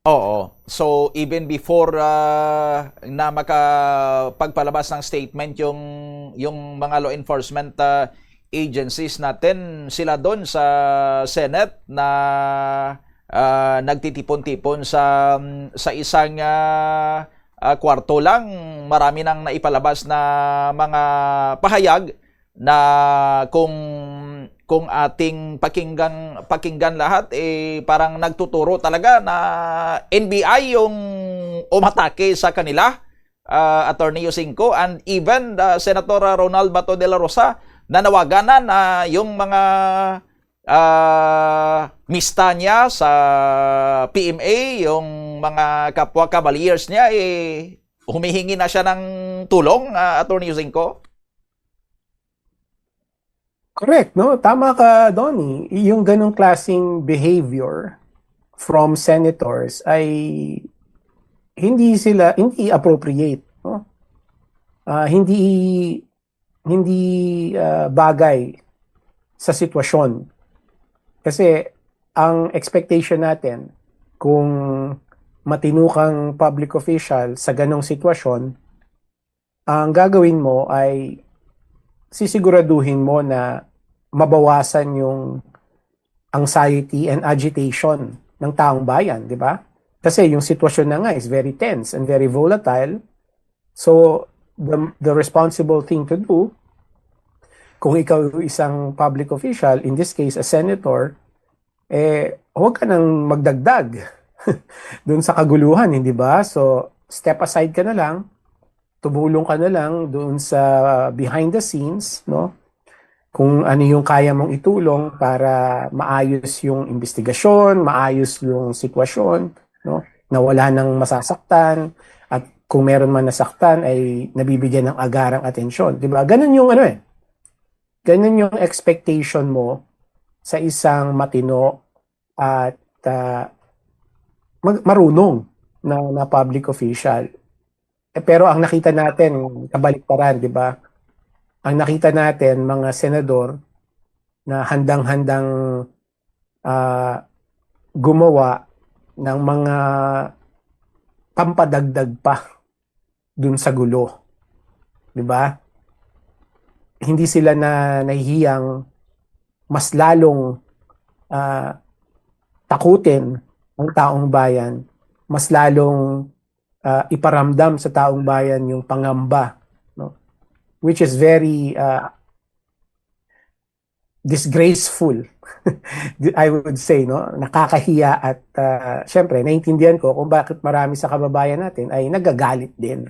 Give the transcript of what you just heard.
Oo. So even before na makapagpalabas ng statement yung mga law enforcement agencies natin, sila doon sa Senate na nagtitipon-tipon sa isang kwarto lang, marami nang naipalabas na mga pahayag na kung ating pakinggan lahat, parang nagtuturo talaga na NBI yung umatake sa kanila, Attorney Yusingco, and even Senator Ronald Bato de la Rosa nanawagan na yung mga mista niya sa PMA, yung mga kapwa cavaliers niya, humihingi na siya ng tulong, Attorney Yusingco. Correct, no? Tama ka, Donnie. Yung ganong klaseng behavior from senators ay hindi appropriate, no? Hindi bagay sa sitwasyon. Kasi ang expectation natin kung matino kang public official sa ganong sitwasyon, ang gagawin mo ay sisiguraduhin mo na mabawasan yung anxiety and agitation ng taong bayan, di ba? Kasi yung sitwasyon na nga is very tense and very volatile. So, the responsible thing to do, kung ikaw isang public official, in this case, a senator, huwag ka nang magdagdag dun sa kaguluhan, hindi ba? So, step aside ka na lang, tumulong ka na lang doon sa behind the scenes, no? Kung ano yung kaya mong itulong para maayos yung investigasyon, maayos yung sitwasyon, no? Na wala nang masasaktan, at kung meron man nasaktan ay nabibigyan ng agarang atensyon, 'di ba? Ganun yung ganun yung expectation mo sa isang matino at marunong na public official. Pero ang nakita natin, kabaliktaran, di ba? Ang nakita natin, mga senador na handang-handang ah, gumawa ng mga pampadagdag pa dun sa gulo. Di ba? Hindi sila na nahihiyang mas lalong ah, takutin ang taong bayan, mas lalong iparamdam sa taong bayan yung pangamba, no? Which is very disgraceful, I would say, no? Nakakahiya at syempre, naintindihan ko kung bakit marami sa kababayan natin ay nagagalit din.